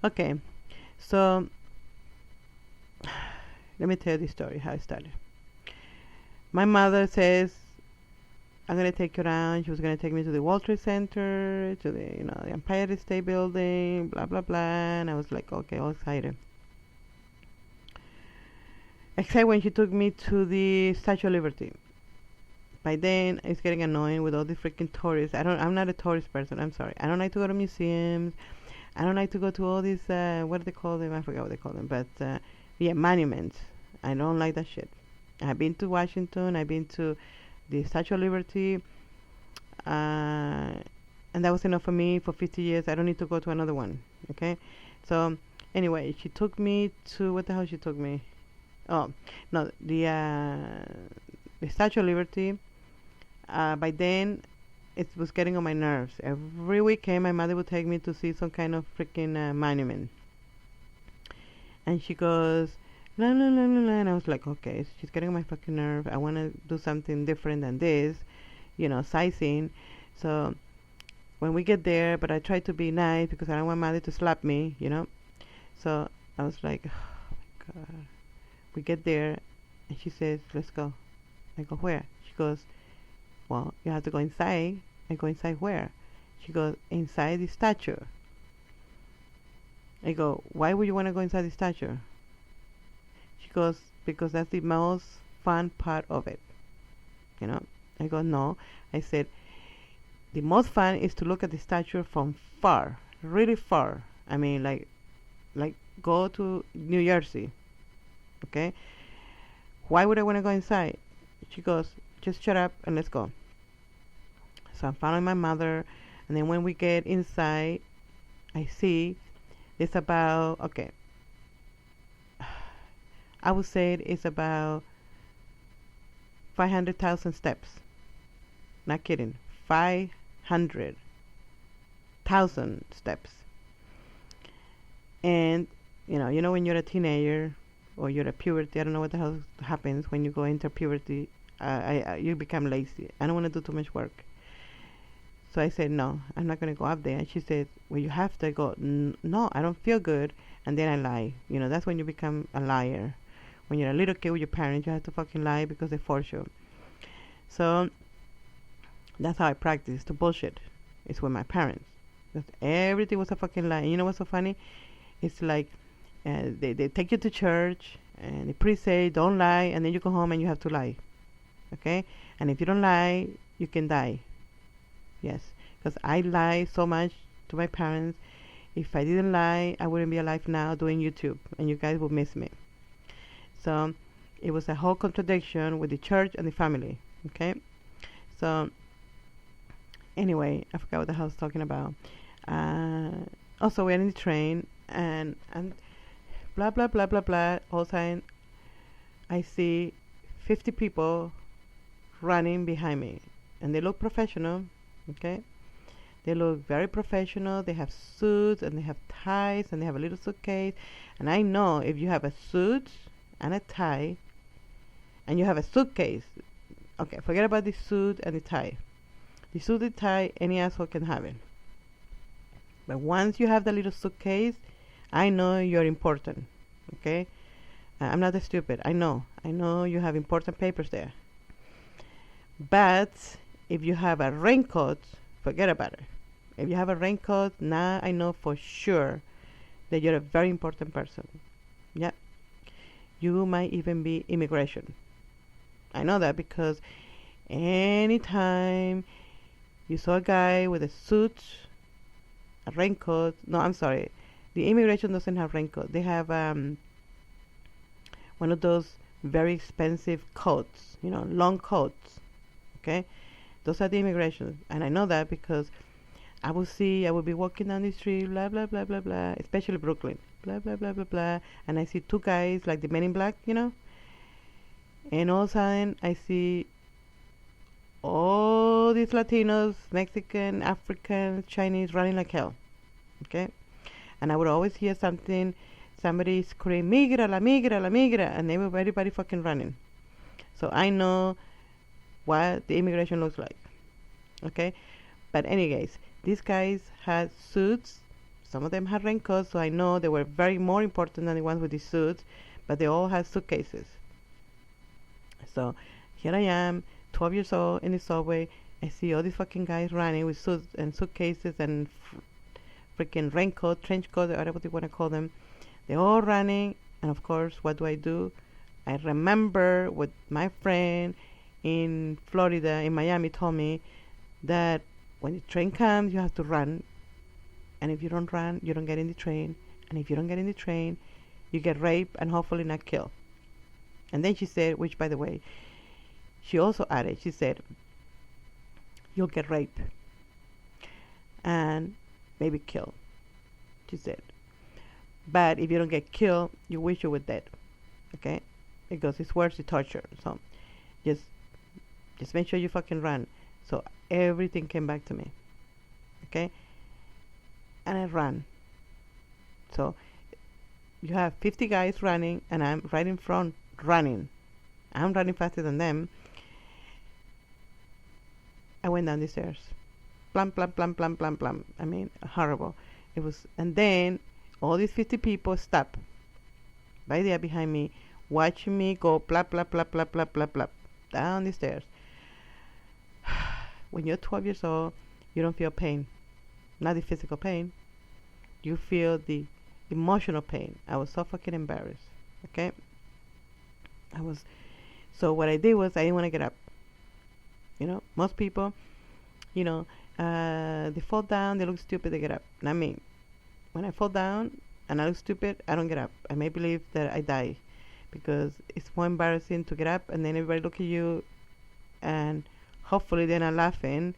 Okay, so let me tell you the story how it started. My mother says, I'm gonna take you around. She was gonna take me to the World Trade Center, to the Empire State Building, blah blah blah. And I was like, okay, all excited. Except when she took me to the Statue of Liberty. By then, it's getting annoying with all the freaking tourists. I'm not a tourist person. I'm sorry. I don't like to go to museums. I don't like to go to all these, what do they call them? I forgot what they call them. But, yeah, monuments. I don't like that shit. I've been to Washington. I've been to the Statue of Liberty. And that was enough for me for 50 years. I don't need to go to another one. Okay? So, anyway, she took me to, what the hell she took me? Oh, no, the Statue of Liberty. By then, it was getting on my nerves. Every weekend, my mother would take me to see some kind of freaking monument. And she goes, la la la la la. And I was like, okay, she's getting on my fucking nerve. I want to do something different than this, sightseeing. So when we get there, but I try to be nice because I don't want mother to slap me. So I was like, oh my God. We get there, and she says, let's go. I go, where? She goes, well, you have to go inside. I go, inside where? She goes, inside the statue. I go, why would you want to go inside the statue? She goes, because that's the most fun part of it. I go, no. I said, the most fun is to look at the statue from far, really far. I mean, like go to New Jersey. Okay? Why would I want to go inside? She goes, just shut up and let's go. So I'm following my mother, and then when we get inside, I see it's about, okay, I would say it's about 500,000 steps. Not kidding. 500,000 steps. And, when you're a teenager or you're a puberty, I don't know what the hell happens when you go into puberty. You become lazy. I don't want to do too much work. So I said, no, I'm not going to go up there. And she said, well, you have to. I go, no, I don't feel good. And then I lie. That's when you become a liar. When you're a little kid with your parents, you have to fucking lie because they force you. So that's how I practice to bullshit. It's with my parents. Because everything was a fucking lie. And you know what's so funny? It's like they take you to church and they say don't lie, and then you go home and you have to lie. Okay? And if you don't lie, you can die. Yes, because I lie so much to my parents. If I didn't lie, I wouldn't be alive now doing YouTube, and you guys would miss me. So it was a whole contradiction with the church and the family. Okay, so anyway, I forgot what the hell I was talking about. Also, we're in the train, and blah blah blah blah blah. All of a sudden, I see 50 people running behind me, and they look professional. Okay, they look very professional. They have suits and they have ties and they have a little suitcase. And I know if you have a suit and a tie and you have a suitcase, okay, forget about the suit and the tie. The suit and tie, any asshole can have it. But once you have the little suitcase, I know you're important. Okay, I'm not that stupid. I know you have important papers there. But if you have a raincoat, forget about it. If you have a raincoat, now I know for sure that you're a very important person. Yeah. You might even be immigration. I know that because anytime you saw a guy with a suit, a raincoat, no, I'm sorry. The immigration doesn't have raincoat. They have one of those very expensive coats, long coats. Okay? Those are the immigration, and I know that because I will be walking down the street, blah blah blah blah blah, especially Brooklyn, blah blah blah blah blah, and I see two guys like the Men in Black, and all of a sudden I see all these Latinos, Mexican, African, Chinese running like hell, okay, and I would always hear somebody scream, "Migra, la migra, la migra," and everybody fucking running. So I know what the immigration looks like. Okay, but anyways, these guys had suits, Some of them had raincoats, so I know they were very more important than the ones with the suits, but they all had suitcases. So here I am, 12 years old, in the subway. I see all these fucking guys running with suits and suitcases and freaking raincoat, trench coat, whatever you want to call them. They're all running, and of course, what do? I remember what my friend in Florida, in Miami, told me, that when the train comes, you have to run. And if you don't run, you don't get in the train. And if you don't get in the train, you get raped and hopefully not killed. And then she said, which by the way, she also added, she said, you'll get raped and maybe killed, she said. But if you don't get killed, you wish you were dead. Okay? Because it's worse to torture. So just make sure you fucking run. So everything came back to me. Okay? And I ran. So you have 50 guys running, and I'm right in front running. I'm running faster than them. I went down the stairs. Plum, plum, plum, plum, plum, plum. I mean, horrible. It was, and then all these 50 people stopped right there behind me, watching me go plop, plop, plop, plop, plop, plop, plop, down the stairs. When you're 12 years old, you don't feel pain. Not the physical pain. You feel the emotional pain. I was so fucking embarrassed. Okay? So what I did was I didn't want to get up. You know, most people, you know, they fall down, they look stupid, they get up. Not me. When I fall down and I look stupid, I don't get up. I may believe that I die, because it's more embarrassing to get up and then everybody look at you, and hopefully they're not laughing,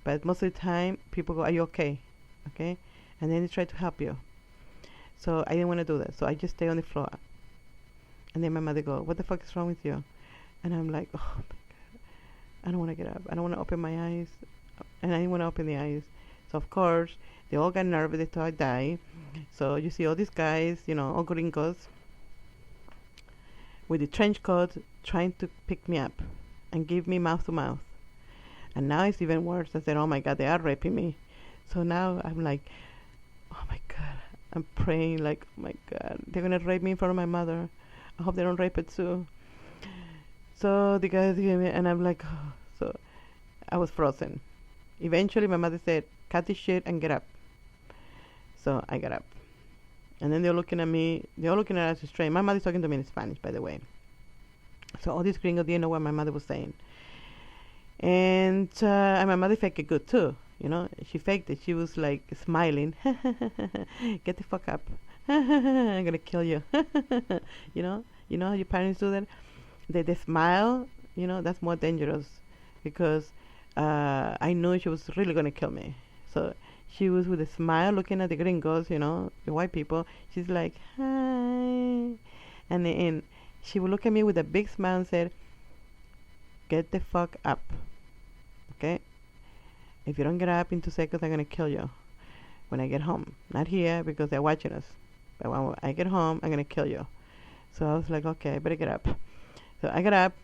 but most of the time people go, are you okay? Okay? And then they try to help you. So I didn't want to do that. So I just stay on the floor. And then my mother go, what the fuck is wrong with you? And I'm like, oh my God, I don't want to get up. I don't want to open my eyes. And I didn't want to open the eyes. So of course, they all got nervous. They thought I'd die. So you see all these guys, you know, all gringos, with the trench coat, trying to pick me up and give me mouth to mouth. And now it's even worse. I said, oh my God, they are raping me. So now I'm like, oh my God. I'm praying like, oh my God, they're going to rape me in front of my mother. I hope they don't rape it too. So the guys gave me, and I'm like, oh. So I was frozen. Eventually my mother said, cut this shit and get up. So I got up. And then they're looking at me, they're all looking at us strange. My mother's talking to me in Spanish, by the way. So all these gringos didn't know what my mother was saying. And my mother faked it good too. You know, she faked it. She was like smiling. Get the fuck up. I'm gonna kill you. You know how your parents do that? They smile. You know, that's more dangerous, because I knew she was really gonna kill me. So she was with a smile looking at the gringos, you know, the white people. She's like, hi. And she would look at me with a big smile and said, get the fuck up. Okay? If you don't get up in 2 seconds, I'm going to kill you when I get home. Not here, because they're watching us. But when I get home, I'm going to kill you. So I was like, okay, I better get up. So I got up.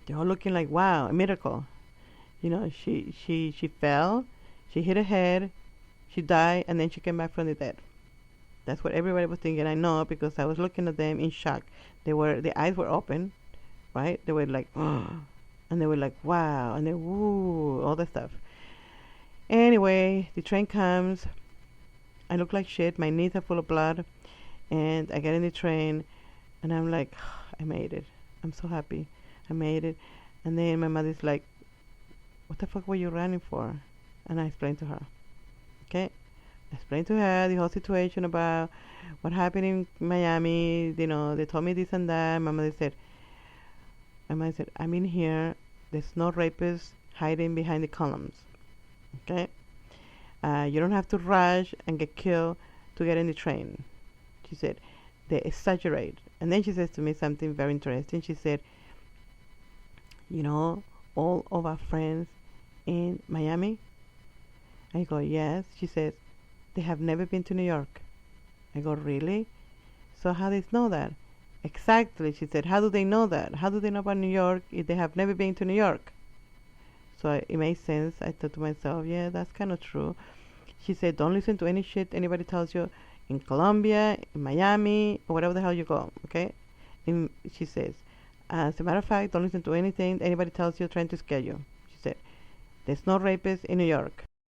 They're all looking like, wow, a miracle. You know, she fell. She hit her head. She died, and then she came back from the dead. That's what everybody was thinking. I know, because I was looking at them in shock. The eyes were open, right? They were like, oh. And they were like, wow, and they woo, all that stuff. Anyway, the train comes. I look like shit. My knees are full of blood. And I get in the train, and I'm like, oh, I made it. I'm so happy. I made it. And then my mother's like, what the fuck were you running for? And I explained to her. Okay? I explained to her the whole situation about what happened in Miami. You know, they told me this and that. My mother said, I'm in here. There's no rapists hiding behind the columns. Okay? You don't have to rush and get killed to get in the train. She said, they exaggerate. And then she says to me something very interesting. She said, you know, all of our friends in Miami? I go, yes. She says, they have never been to New York. I go, really? So how do they know that? Exactly, she said. How do they know that? How do they know about New York if they have never been to New York? So it made sense. I thought to myself, yeah, that's kind of true. She said, don't listen to any shit anybody tells you in Colombia, in Miami, or wherever the hell you go, okay? And she says, as a matter of fact, don't listen to anything anybody tells you trying to scare you. She said, there's no rapists in New York.